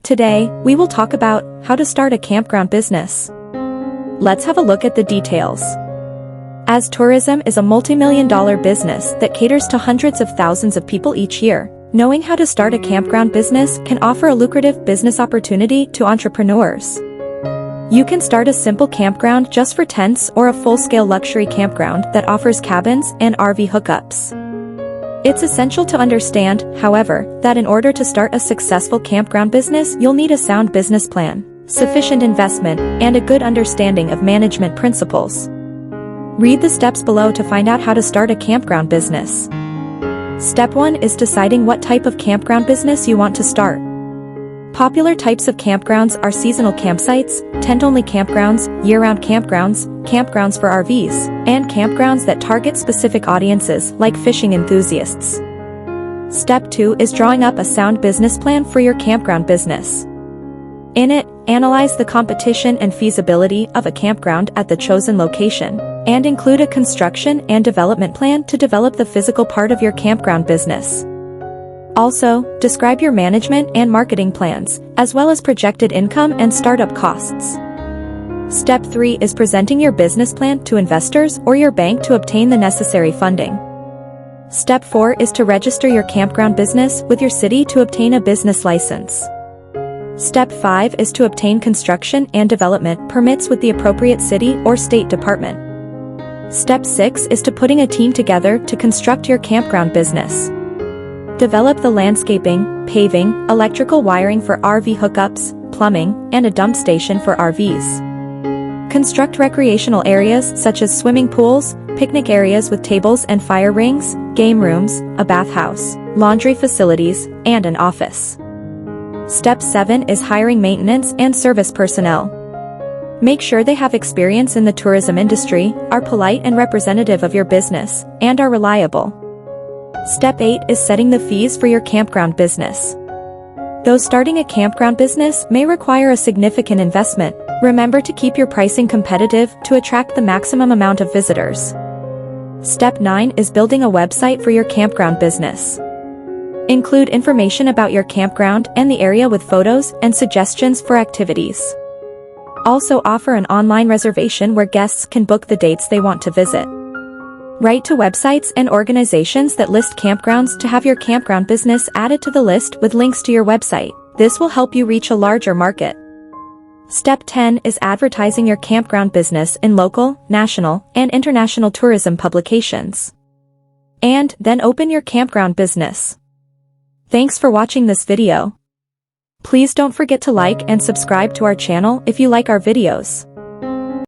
Today, we will talk about how to start a campground business. Let's have a look at the details. As tourism is a multi-million-dollar business that caters to hundreds of thousands of people each year, knowing how to start a campground business can offer a lucrative business opportunity to entrepreneurs. You can start a simple campground just for tents or a full-scale luxury campground that offers cabins and RV hookups. It's essential to understand, however, that in order to start a successful campground business, you'll need a sound business plan, sufficient investment, and a good understanding of management principles. Read the steps below to find out how to start a campground business. Step 1 is deciding what type of campground business you want to start. Popular types of campgrounds are seasonal campsites, tent-only campgrounds, year-round campgrounds, campgrounds for RVs, and campgrounds that target specific audiences like fishing enthusiasts. Step 2 is drawing up a sound business plan for your campground business. In it, analyze the competition and feasibility of a campground at the chosen location, and include a construction and development plan to develop the physical part of your campground business. Also, describe your management and marketing plans, as well as projected income and startup costs. Step 3 is presenting your business plan to investors or your bank to obtain the necessary funding. Step 4 is to register your campground business with your city to obtain a business license. Step 5 is to obtain construction and development permits with the appropriate city or state department. Step 6 is to putting a team together to construct your campground business. Develop the landscaping, paving, electrical wiring for RV hookups, plumbing, and a dump station for RVs. Construct recreational areas such as swimming pools, picnic areas with tables and fire rings, game rooms, a bathhouse, laundry facilities, and an office. Step 7 is hiring maintenance and service personnel. Make sure they have experience in the tourism industry, are polite and representative of your business, and are reliable. Step 8 is setting the fees for your campground business. Though starting a campground business may require a significant investment, remember to keep your pricing competitive to attract the maximum amount of visitors. Step 9 is building a website for your campground business. Include information about your campground and the area with photos and suggestions for activities. Also offer an online reservation where guests can book the dates they want to visit. Write to websites and organizations that list campgrounds to have your campground business added to the list with links to your website. This will help you reach a larger market. Step 10 is advertising your campground business in local, national, and international tourism publications. And then open your campground business. Thanks for watching this video. Please don't forget to like and subscribe to our channel if you like our videos.